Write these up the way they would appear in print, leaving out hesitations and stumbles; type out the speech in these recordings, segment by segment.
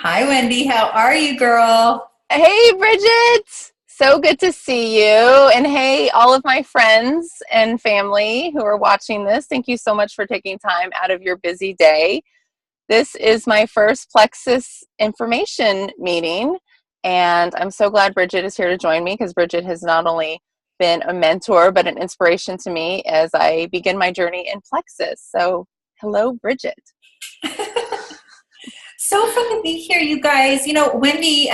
Hi, Wendy. How are you, girl? Hey, Bridget. So good to see you. And hey, all of my friends and family who are watching this, thank you so much for taking time out of your busy day. This is my first Plexus information meeting, and I'm so glad Bridget is here to join me because Bridget has not only been a mentor, but an inspiration to me as I begin my journey in Plexus. So, hello, Bridget. So fun to be here, you guys. Wendy,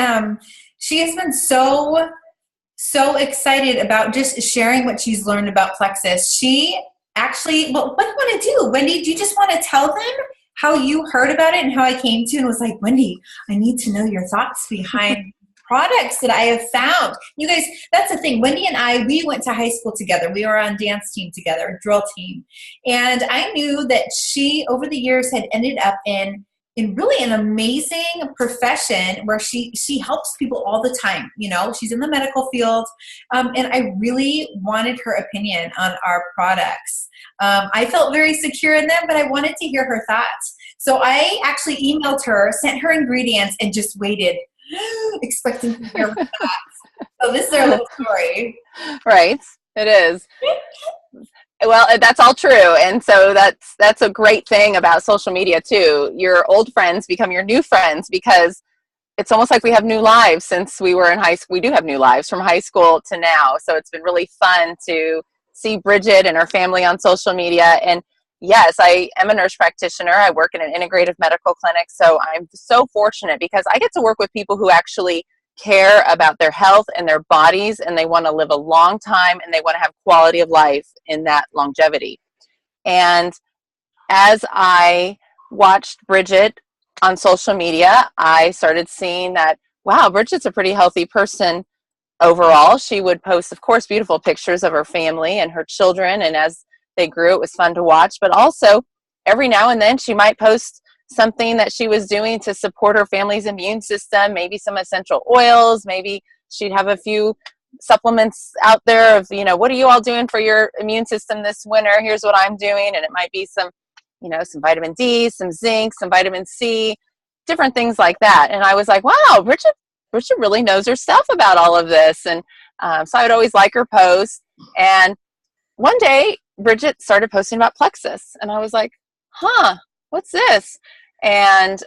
she has been so excited about just sharing what she's learned about Plexus. She actually, well, what do you want to do? Wendy, do you just want to tell them how you heard about it and how I came to and was like, Wendy, I need to know your thoughts behind products that I have found. You guys, that's the thing. Wendy and I, we went to high school together. We were on dance team together, drill team. And I knew that she, over the years, had ended up in really an amazing profession where she helps people all the time. She's in the medical field, and I really wanted her opinion on our products. I felt very secure in them, but I wanted to hear her thoughts. So I actually emailed her, sent her ingredients, and just waited, expecting to hear her thoughts. So this is our little story. Right, it is. Well, that's all true, and so that's a great thing about social media too. Your old friends become your new friends because it's almost like we have new lives since we were in high school. We do have new lives from high school to now, so it's been really fun to see Bridget and her family on social media. And yes, I am a nurse practitioner. I work in an integrative medical clinic, so I'm so fortunate because I get to work with people who actually care about their health and their bodies, and they want to live a long time, and they want to have quality of life in that longevity. And as I watched Bridget on social media, I started seeing that, wow, Bridget's a pretty healthy person overall. She would post, of course, beautiful pictures of her family and her children, and as they grew, it was fun to watch. But also, every now and then, she might post something that she was doing to support her family's immune system, maybe some essential oils, maybe she'd have a few supplements out there of, what are you all doing for your immune system this winter? Here's what I'm doing. And it might be some vitamin D, some zinc, some vitamin C, different things like that. And I was like, wow, Bridget really knows her stuff about all of this. And so I would always like her post. And one day, Bridget started posting about Plexus. And I was like, huh, what's this? And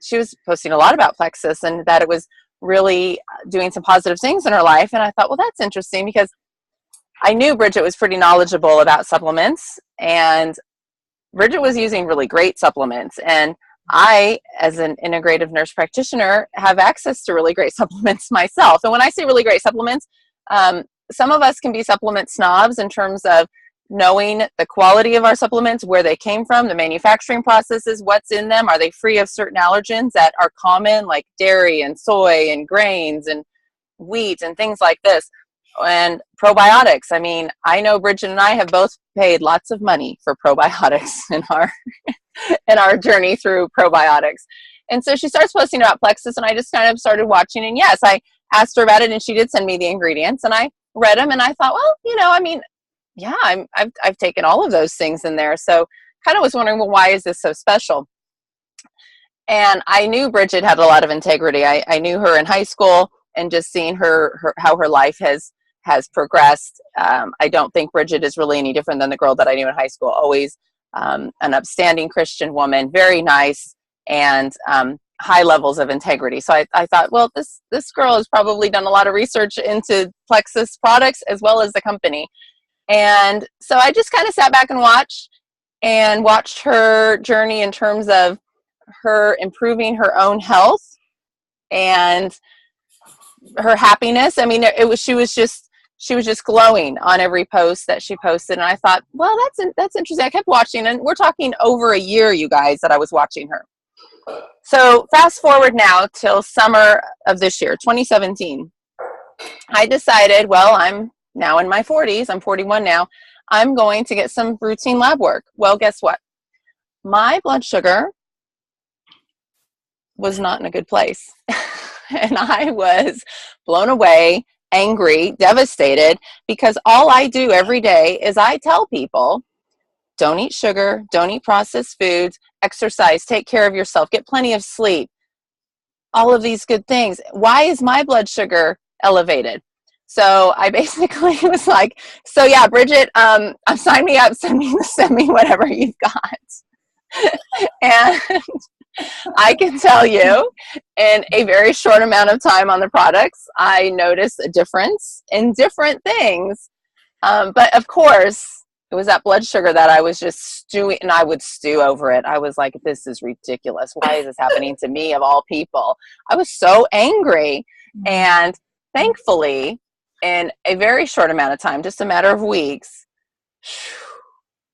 she was posting a lot about Plexus and that it was really doing some positive things in her life. And I thought, well, that's interesting because I knew Bridget was pretty knowledgeable about supplements. And Bridget was using really great supplements. And I, as an integrative nurse practitioner, have access to really great supplements myself. And when I say really great supplements, some of us can be supplement snobs in terms of knowing the quality of our supplements, where they came from, the manufacturing processes, what's in them. Are they free of certain allergens that are common, like dairy and soy and grains and wheat and things like this? And probiotics. I mean, I know Bridget and I have both paid lots of money for probiotics in our journey through probiotics. And so she starts posting about Plexus, and I just kind of started watching. And yes, I asked her about it, and she did send me the ingredients, and I read them, and I thought, well, yeah, I've taken all of those things in there. So kind of was wondering, well, why is this so special? And I knew Bridget had a lot of integrity. I knew her in high school, and just seeing her how her life has progressed. I don't think Bridget is really any different than the girl that I knew in high school. Always an upstanding Christian woman, very nice, and high levels of integrity. So I thought, well, this girl has probably done a lot of research into Plexus products as well as the company. And so I just kind of sat back and watched her journey in terms of her improving her own health and her happiness. I mean, she was just glowing on every post that she posted. And I thought, well, that's interesting. I kept watching, and we're talking over a year, you guys, that I was watching her. So fast forward now till summer of this year, 2017. I decided, well, I'm now in my 40s. I'm 41 now. I'm going to get some routine lab work. Well, guess what? My blood sugar was not in a good place. And I was blown away, angry, devastated, because all I do every day is I tell people, don't eat sugar, don't eat processed foods, exercise, take care of yourself, get plenty of sleep. all of these good things. Why is my blood sugar elevated? So I basically was like, so yeah, Bridget, sign me up, send me whatever you've got. And I can tell you, in a very short amount of time on the products, I noticed a difference in different things. But of course, it was that blood sugar that I was just stewing, and I would stew over it. I was like, this is ridiculous. Why is this happening to me of all people? I was so angry. And thankfully, in a very short amount of time, just a matter of weeks,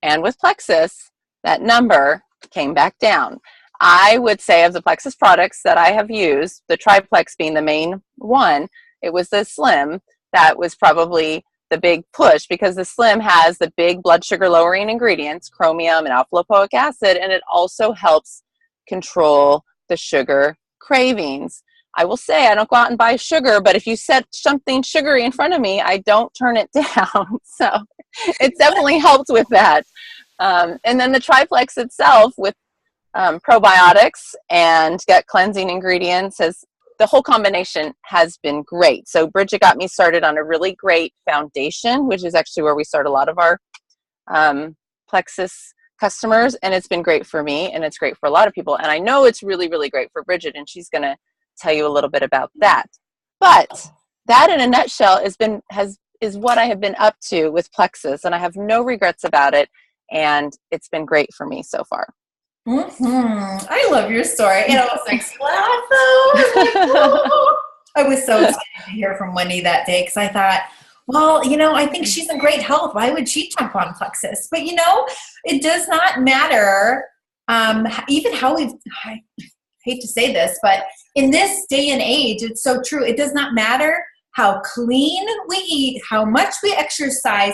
and with Plexus, that number came back down. I would say of the Plexus products that I have used, the triplex being the main one, it was the Slim that was probably the big push, because the Slim has the big blood sugar lowering ingredients, chromium and alpha lipoic acid, and it also helps control the sugar cravings. I will say I don't go out and buy sugar, but if you set something sugary in front of me, I don't turn it down. So it's definitely helped with that. And then the triplex itself with probiotics and gut cleansing ingredients, the whole combination has been great. So Bridget got me started on a really great foundation, which is actually where we start a lot of our Plexus customers, and it's been great for me, and it's great for a lot of people. And I know it's really, really great for Bridget, and she's going to tell you a little bit about that. But that, in a nutshell, is what I have been up to with Plexus, and I have no regrets about it, and it's been great for me so far. I love your story. It almost makes me laugh, though. I was so excited to hear from Wendy that day, because I thought, well, I think she's in great health. Why would she jump on Plexus? But, it does not matter even how I hate to say this, but in this day and age, it's so true. It does not matter how clean we eat, how much we exercise.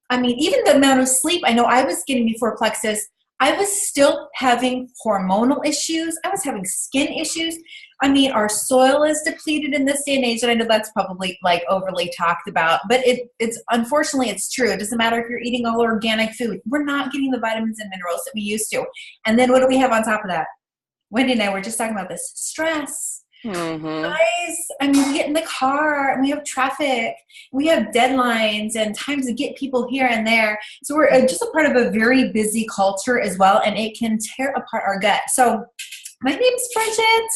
I mean, even the amount of sleep I know I was getting before Plexus, I was still having hormonal issues. I was having skin issues. I mean, our soil is depleted in this day and age, and I know that's probably like overly talked about, but it's unfortunately it's true. It doesn't matter if you're eating all organic food. We're not getting the vitamins and minerals that we used to. And then what do we have on top of that? Wendy and I were just talking about this. Stress. Guys, I mean, we get in the car and we have traffic, we have deadlines and times to get people here and there. So we're just a part of a very busy culture as well, and it can tear apart our gut. So my name's Bridget.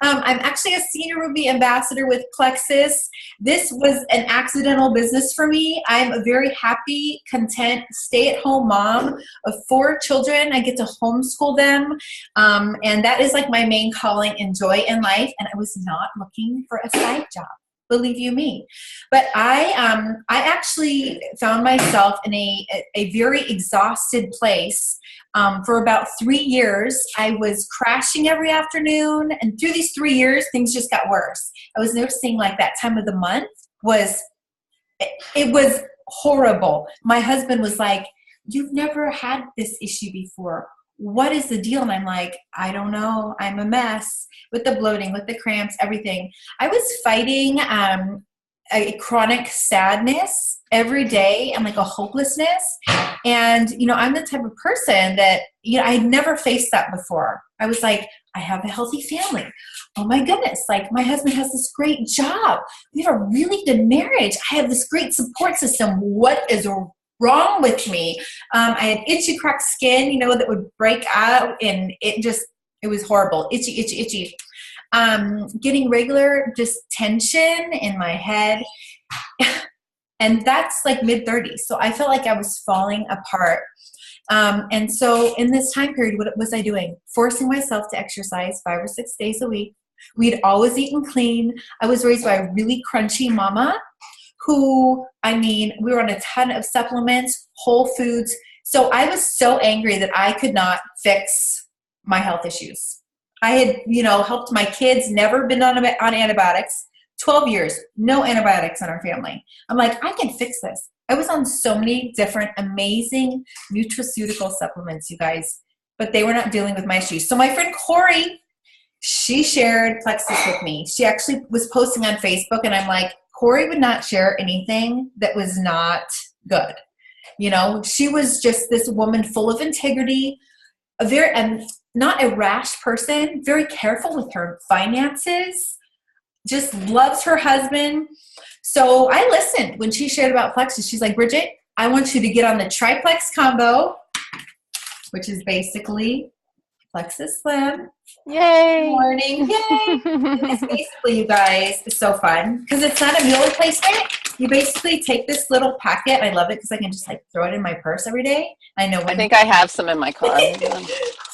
I'm actually a senior Ruby ambassador with Plexus. This was an accidental business for me. I'm a very happy, content, stay-at-home mom of 4 children. I get to homeschool them, and that is like my main calling and joy in life, and I was not looking for a side job. Believe you me. But I actually found myself in a very exhausted place. For about 3 years, I was crashing every afternoon, and through these 3 years, things just got worse. I was noticing like that time of the month was horrible. My husband was like, "You've never had this issue before. What is the deal?" And I'm like, "I don't know. I'm a mess with the bloating, with the cramps, everything." I was fighting a chronic sadness every day and like a hopelessness. And, I'm the type of person that, I had never faced that before. I was like, I have a healthy family. Oh my goodness. Like, my husband has this great job. We have a really good marriage. I have this great support system. What is wrong with me? I had itchy, cracked skin, that would break out, and it was horrible. Itchy. Getting regular just tension in my head. And that's like mid-30s. So I felt like I was falling apart. And so in this time period, what was I doing? Forcing myself to exercise 5 or 6 days a week. We'd always eaten clean. I was raised by a really crunchy mama who, we were on a ton of supplements, whole foods. So I was so angry that I could not fix my health issues. I had, helped my kids, never been on antibiotics. 12 years, no antibiotics in our family. I'm like, I can fix this. I was on so many different amazing nutraceutical supplements, you guys, but they were not dealing with my issues. So my friend Corey, she shared Plexus with me. She actually was posting on Facebook, and I'm like, Corey would not share anything that was not good. She was just this woman full of integrity, and not a rash person, very careful with her finances, just loves her husband. So I listened when she shared about Plexus. She's like, Bridget, I want you to get on the triplex combo, which is basically Plexus Slim. Yay! Morning, yay! It's basically, you guys, it's so fun because it's not a meal replacement. You basically take this little packet. I love it because I can just like throw it in my purse every day. I know. I think I have some in my car. she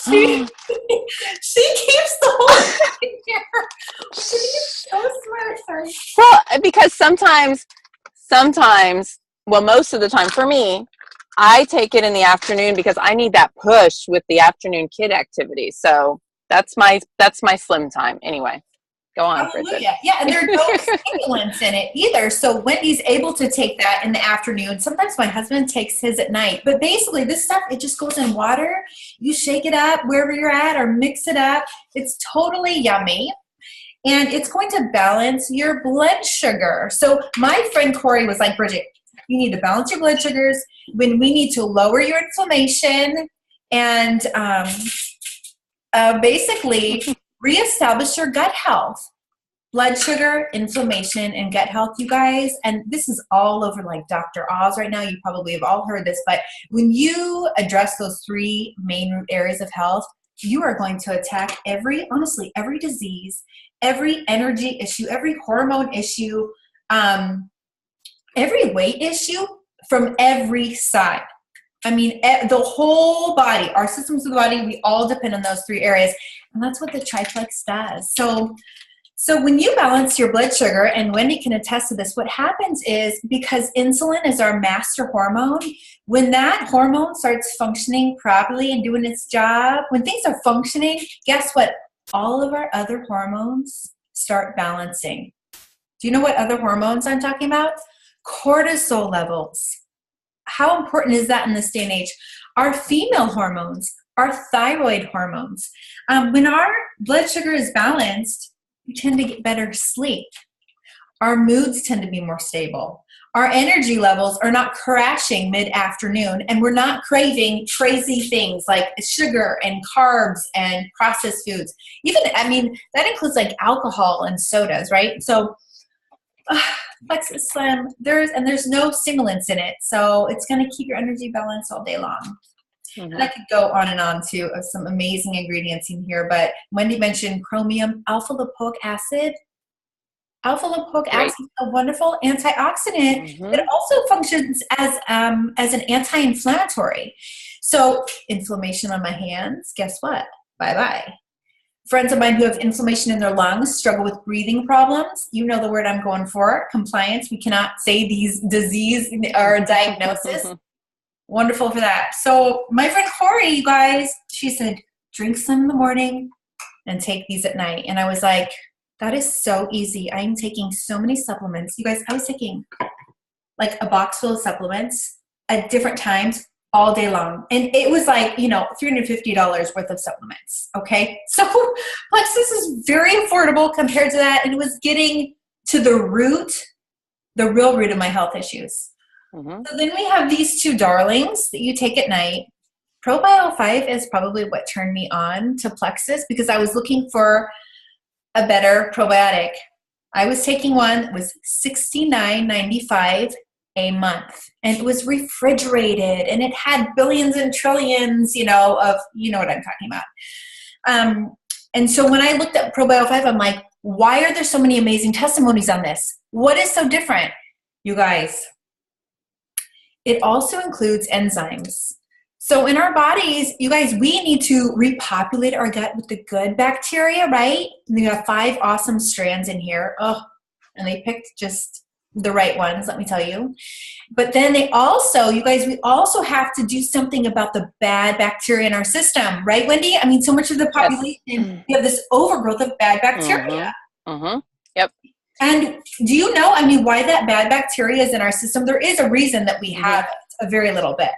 keeps the whole thing in here. She's so smart. Sorry. Well, because sometimes, well, most of the time for me, I take it in the afternoon because I need that push with the afternoon kid activity. So that's my slim time. Anyway, go on, Bridget. Yeah, and there's no stimulants in it either. So Wendy's able to take that in the afternoon. Sometimes my husband takes his at night. But basically, this stuff, it just goes in water. You shake it up wherever you're at or mix it up. It's totally yummy. And it's going to balance your blood sugar. So my friend Corey was like, Bridget, you need to balance your blood sugars when we need to lower your inflammation and basically reestablish your gut health. Blood sugar, inflammation, and gut health, you guys. And this is all over like Dr. Oz right now. You probably have all heard this. But when you address those three main root areas of health, you are going to attack honestly, every disease, every energy issue, every hormone issue, every weight issue from every side. I mean, the whole body, our systems of the body, we all depend on those three areas. And that's what the triplex does. So when you balance your blood sugar, and Wendy can attest to this, what happens is because insulin is our master hormone, when that hormone starts functioning properly and doing its job, when things are functioning, guess what? All of our other hormones start balancing. Do you know what other hormones I'm talking about? Cortisol levels. How important is that in this day and age? Our female hormones, our thyroid hormones. When our blood sugar is balanced, we tend to get better sleep. Our moods tend to be more stable. Our energy levels are not crashing mid-afternoon, and we're not craving crazy things like sugar and carbs and processed foods. Even, I mean, that includes like alcohol and sodas, right? So Plexus Slim, there's no stimulants in it, so it's going to keep your energy balanced all day long. Mm-hmm. And I could go on and on too of some amazing ingredients in here, but Wendy mentioned chromium, alpha lipoic acid. Alpha lipoic acid is a wonderful antioxidant that also functions as an anti-inflammatory. So inflammation on my hands, guess what? Bye-bye. Friends of mine who have inflammation in their lungs struggle with breathing problems. You know the word I'm going for, compliance. We cannot say these disease or diagnosis. Wonderful for that. So my friend Corey, you guys, she said, drink some in the morning and take these at night. And I was like, that is so easy. I'm taking so many supplements. You guys, I was taking like a box full of supplements at different times all day long. And it was like, $350 worth of supplements. Okay. So Plexus is very affordable compared to that. And it was getting to the real root of my health issues. So then we have these two darlings that you take at night. Probio 5 is probably what turned me on to Plexus because I was looking for a better probiotic. I was taking one that was $69.95 a month, and it was refrigerated, and it had billions and trillions, of what I'm talking about. And so when I looked at Probio 5, I'm like, why are there so many amazing testimonies on this? What is so different? You guys, it also includes enzymes. So in our bodies, you guys, we need to repopulate our gut with the good bacteria, right? And we have 5 awesome strands in here. Oh, and they picked just the right ones, let me tell you. But then we also have to do something about the bad bacteria in our system, right, Wendy? I mean, so much of the population, we have this overgrowth of bad bacteria. Yep. And do you know, why that bad bacteria is in our system? There is a reason that we have a very little bit.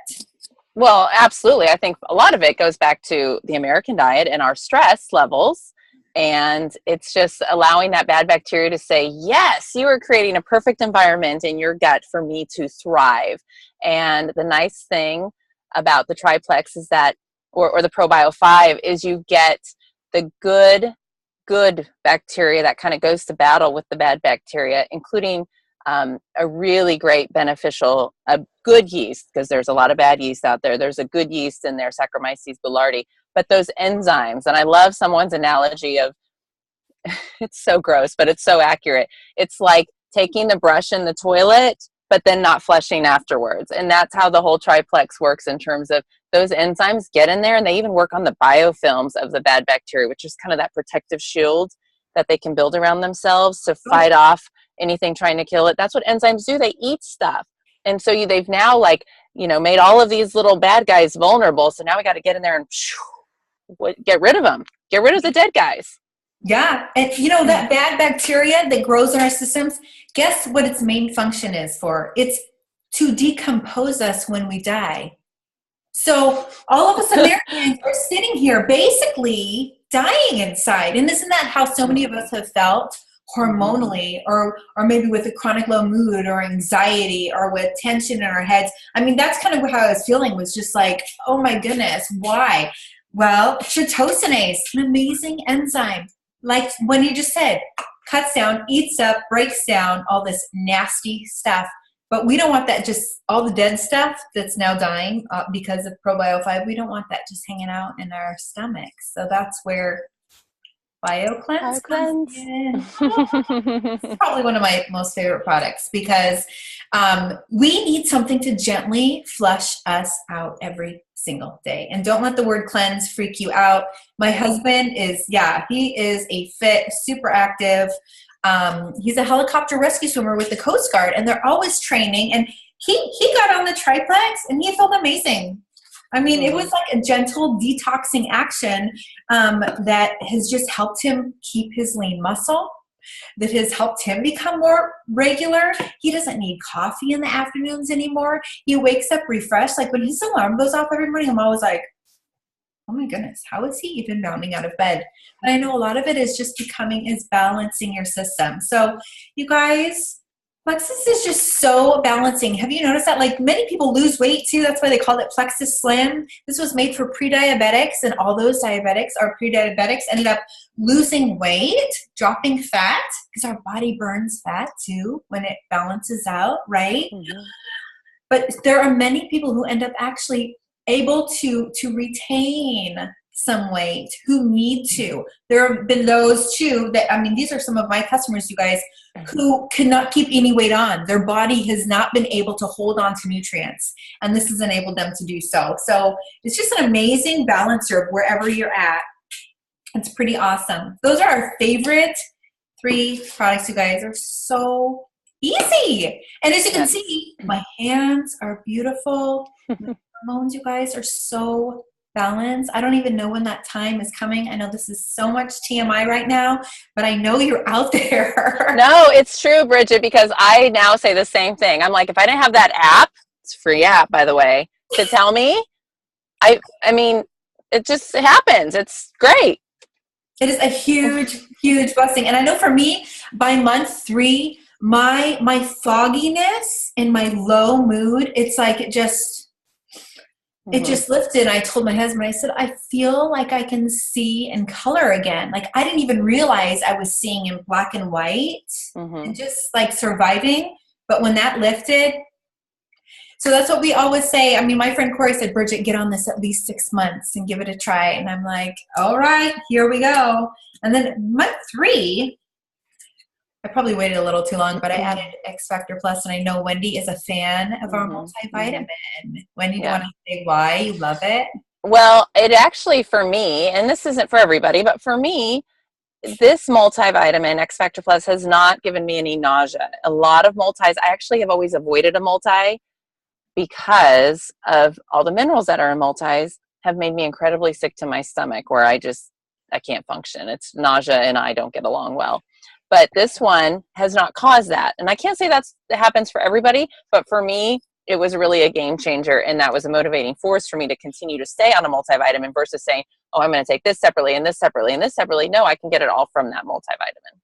Well, absolutely. I think a lot of it goes back to the American diet and our stress levels. And it's just allowing that bad bacteria to say, yes, you are creating a perfect environment in your gut for me to thrive. And the nice thing about the triplex is that or the ProBio 5 is you get the good bacteria that kind of goes to battle with the bad bacteria, including a really great beneficial, a good yeast, because there's a lot of bad yeast out there. There's a good yeast in there, Saccharomyces boulardii, but those enzymes, and I love someone's analogy of, it's so gross, but it's so accurate. It's like taking the brush in the toilet, but then not flushing afterwards. And that's how the whole triplex works in terms of those enzymes get in there, and they even work on the biofilms of the bad bacteria, which is kind of that protective shield that they can build around themselves to fight off anything trying to kill it. That's what enzymes do. They eat stuff. And so they've now made all of these little bad guys vulnerable. So now we got to get in there and get rid of them. Get rid of the dead guys. Yeah. And that bad bacteria that grows in our systems, guess what its main function is for? It's to decompose us when we die. So all of us Americans are sitting here basically dying inside. And isn't that how so many of us have felt hormonally, or maybe with a chronic low mood or anxiety or with tension in our heads? I mean, that's kind of how I was feeling, was just like, oh my goodness, why? Well, chitosanase, an amazing enzyme. Like when you just said, cuts down, eats up, breaks down all this nasty stuff. But we don't want that, just all the dead stuff that's now dying because of ProBio 5. We don't want that just hanging out in our stomachs. So that's where BioCleanse comes in. It's probably one of my most favorite products, because we need something to gently flush us out every single day. And don't let the word cleanse freak you out. My husband is, he is a fit, super active. He's a helicopter rescue swimmer with the Coast Guard, and they're always training. And he got on the triplex and he felt amazing. I mean, it was like a gentle detoxing action that has just helped him keep his lean muscle, that has helped him become more regular. He doesn't need coffee in the afternoons anymore. He wakes up refreshed. Like when his alarm goes off every morning, I'm always like, oh my goodness, how is he even bounding out of bed? But I know a lot of it is just balancing your system. So you guys, Plexus is just so balancing. Have you noticed that? Like many people lose weight too. That's why they called it Plexus Slim. This was made for pre-diabetics, and all those diabetics or pre-diabetics ended up losing weight, dropping fat, because our body burns fat too when it balances out, right? Mm-hmm. But there are many people who end up actually able to retain some weight, who need to. There have been those too that, I mean, these are some of my customers, you guys, who cannot keep any weight on. Their body has not been able to hold on to nutrients, and this has enabled them to do so. So it's just an amazing balancer wherever you're at. It's pretty awesome. Those are our favorite 3 products, you guys. Are so easy. And as you can see, my hands are beautiful. My hormones, you guys, are so balance. I don't even know when that time is coming. I know this is so much TMI right now, but I know you're out there. No, it's true, Bridget, because I now say the same thing. I'm like, if I didn't have that app, it's a free app, by the way, to tell me, I mean, it just happens. It's great. It is a huge, huge blessing. And I know for me, by month 3, my fogginess and my low mood, it's like it just lifted. I told my husband, I said, I feel like I can see in color again. Like I didn't even realize I was seeing in black and white and just like surviving. But when that lifted, so that's what we always say. I mean, my friend Corey said, Bridget, get on this at least 6 months and give it a try. And I'm like, all right, here we go. And then month 3, I probably waited a little too long, but I added X Factor Plus, and I know Wendy is a fan of our multivitamin. Wendy, do you want to say why you love it? Well, it actually, for me, and this isn't for everybody, but for me, this multivitamin, X Factor Plus, has not given me any nausea. A lot of multis, I actually have always avoided a multi because of all the minerals that are in multis have made me incredibly sick to my stomach, where I can't function. It's nausea and I don't get along well. But this one has not caused that. And I can't say that happens for everybody, but for me, it was really a game changer. And that was a motivating force for me to continue to stay on a multivitamin versus saying, oh, I'm going to take this separately and this separately and this separately. No, I can get it all from that multivitamin.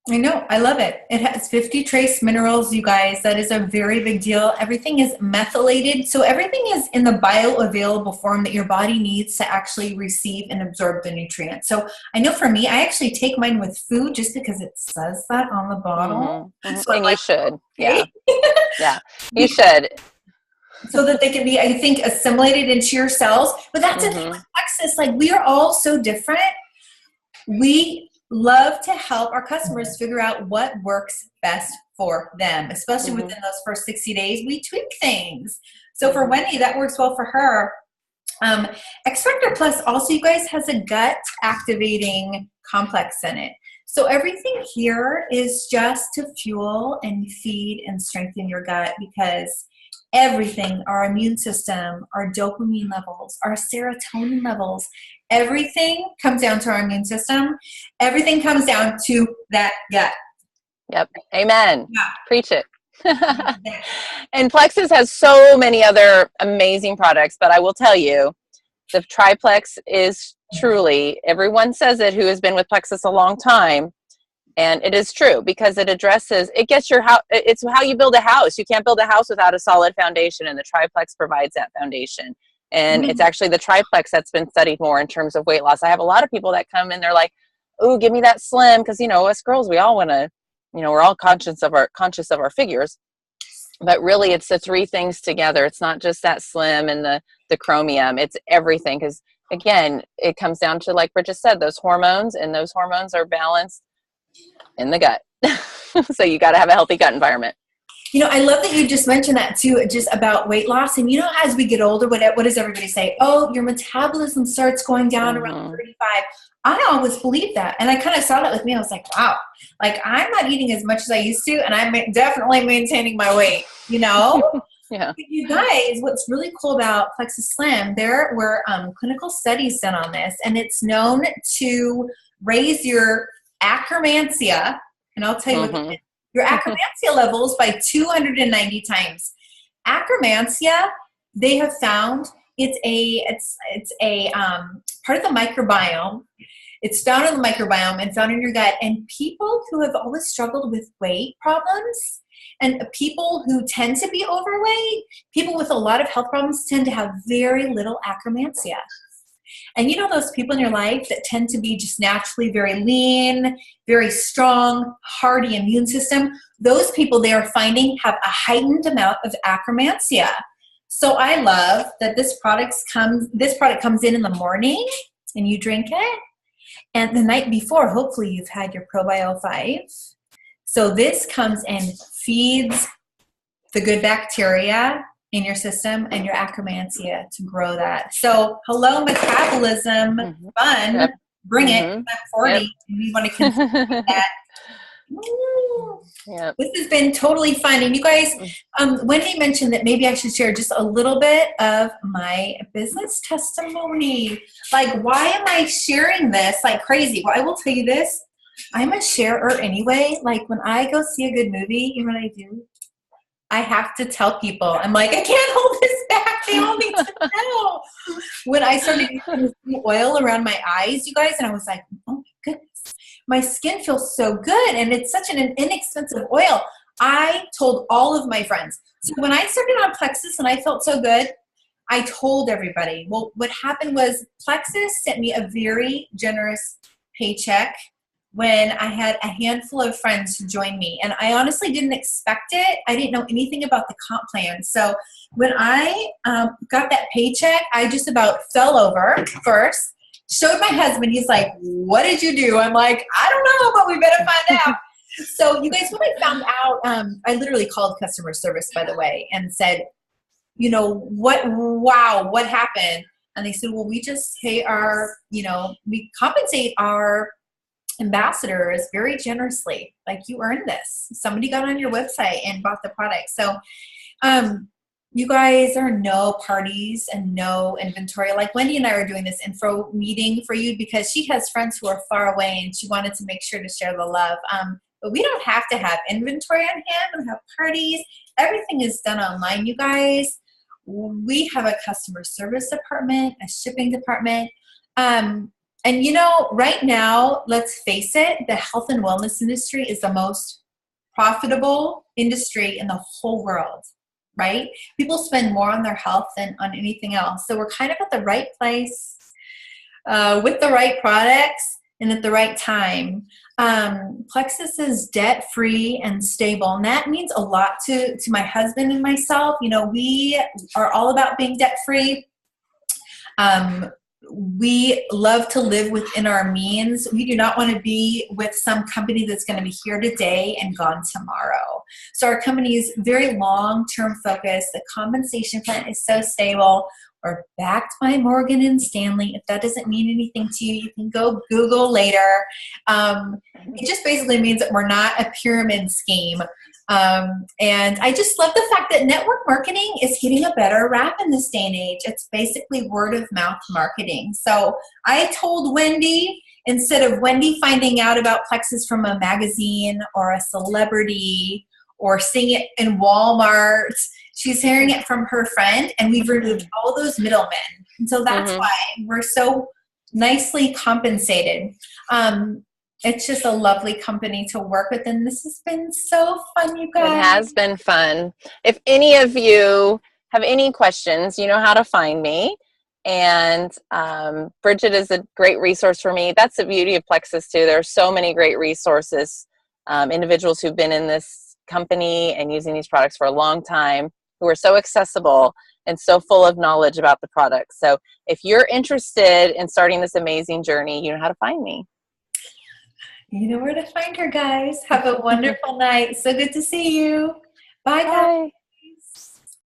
I know. I love it. It has 50 trace minerals, you guys. That is a very big deal. Everything is methylated. So everything is in the bioavailable form that your body needs to actually receive and absorb the nutrients. So I know for me, I actually take mine with food just because it says that on the bottle. Mm-hmm. Mm-hmm. So I'm And you like, should. Yeah. okay. Yeah. You should. So that they can be, I think, assimilated into your cells. But that's the thing Mm-hmm. with Plexus. Like, we are all so different. We love to help our customers figure out what works best for them, especially Mm-hmm. within those first 60 days. We tweak things. So for Mm-hmm. Wendy, that works well for her. X Factor Plus also, you guys, has a gut activating complex in it. So everything here is just to fuel and feed and strengthen your gut, because everything, our immune system, our dopamine levels, our serotonin levels, everything comes down to our immune system. Everything comes down to that gut. Yep. Amen. Yeah. Preach it. And Plexus has so many other amazing products, but I will tell you, the triplex is truly, everyone says it who has been with Plexus a long time, and it is true because it addresses, it gets your house, it's how you build a house. You can't build a house without a solid foundation, and the triplex provides that foundation. And it's actually the triplex that's been studied more in terms of weight loss. I have a lot of people that come in, they're like, oh, give me that slim, because, you know, us girls, we all want to, you know, we're all conscious of our figures. But really, it's the three things together. It's not just that slim and the chromium. It's everything. Because again, it comes down to, like Bridget said, those hormones, and those hormones are balanced in the gut. So you got to have a healthy gut environment. You know, I love that you just mentioned that too, just about weight loss. And you know, as we get older, what does everybody say? Oh, your metabolism starts going down around 35. I always believed that. And I kind of saw that with me. I was like, wow, like I'm not eating as much as I used to. And I'm definitely maintaining my weight, you know? Yeah. But you guys, what's really cool about Plexus Slim, there were clinical studies done on this, and it's known to raise your akkermansia. And I'll tell you what that is. Your akkermansia levels by 290 times. Akkermansia, they have found it's a part of the microbiome. It's found in the microbiome and found in your gut. And people who have always struggled with weight problems, and people who tend to be overweight, people with a lot of health problems tend to have very little akkermansia. And you know those people in your life that tend to be just naturally very lean, very strong, hardy immune system? Those people they are finding have a heightened amount of akkermansia. So I love that this product comes in the morning and you drink it. And the night before, hopefully you've had your Probio 5. So this comes and feeds the good bacteria in your system and your akkermansia to grow that. So hello, metabolism, fun, Yep. bring it. I'm 40, Yep. and we want to continue that. Yep. This has been totally fun. And you guys, Wendy mentioned that maybe I should share just a little bit of my business testimony. Like, why am I sharing this like crazy? Well, I will tell you this. I'm a sharer anyway. Like, when I go see a good movie, you know what I do? I have to tell people. I'm like, I can't hold this back. They all need to know. When I started using the oil around my eyes, you guys, and I was like, oh my goodness, my skin feels so good. And it's such an inexpensive oil. I told all of my friends. So when I started on Plexus and I felt so good, I told everybody. Well, what happened was Plexus sent me a very generous paycheck when I had a handful of friends to join me. And I honestly didn't expect it. I didn't know anything about the comp plan. So when I got that paycheck, I just about fell over first, showed my husband. He's like, what did you do? I'm like, I don't know, but we better find out. So you guys, when I found out, I literally called customer service, by the way, and said, you know, what happened? And they said, well, we just pay we compensate our ambassadors very generously. Like, you earned this. Somebody got on your website and bought the product. So you guys, are no parties and no inventory. Like, Wendy and I are doing this info meeting for you because she has friends who are far away and she wanted to make sure to share the love. But we don't have to have inventory on hand. We don't have parties. Everything is done online, you guys. We have a customer service department, a shipping department. And you know, right now, let's face it, the health and wellness industry is the most profitable industry in the whole world, right? People spend more on their health than on anything else. So we're kind of at the right place with the right products and at the right time. Plexus is debt-free and stable, and that means a lot to my husband and myself. You know, we are all about being debt-free. We love to live within our means. We do not want to be with some company that's going to be here today and gone tomorrow. So our company is very long-term focused. The compensation plan is so stable. We're backed by Morgan and Stanley. If that doesn't mean anything to you, you can go Google later. It just basically means that we're not a pyramid scheme. And I just love the fact that network marketing is getting a better rap in this day and age. It's basically word of mouth marketing. So I told Wendy, instead of Wendy finding out about Plexus from a magazine or a celebrity or seeing it in Walmart, she's hearing it from her friend, and we've removed all those middlemen. And so that's why we're so nicely compensated. It's just a lovely company to work with, and this has been so fun, you guys. It has been fun. If any of you have any questions, you know how to find me. And Bridget is a great resource for me. That's the beauty of Plexus, too. There are so many great resources, individuals who've been in this company and using these products for a long time, who are so accessible and so full of knowledge about the products. So if you're interested in starting this amazing journey, you know how to find me. You know where to find her, guys. Have a wonderful night. So good to see you. Bye, guys. Bye.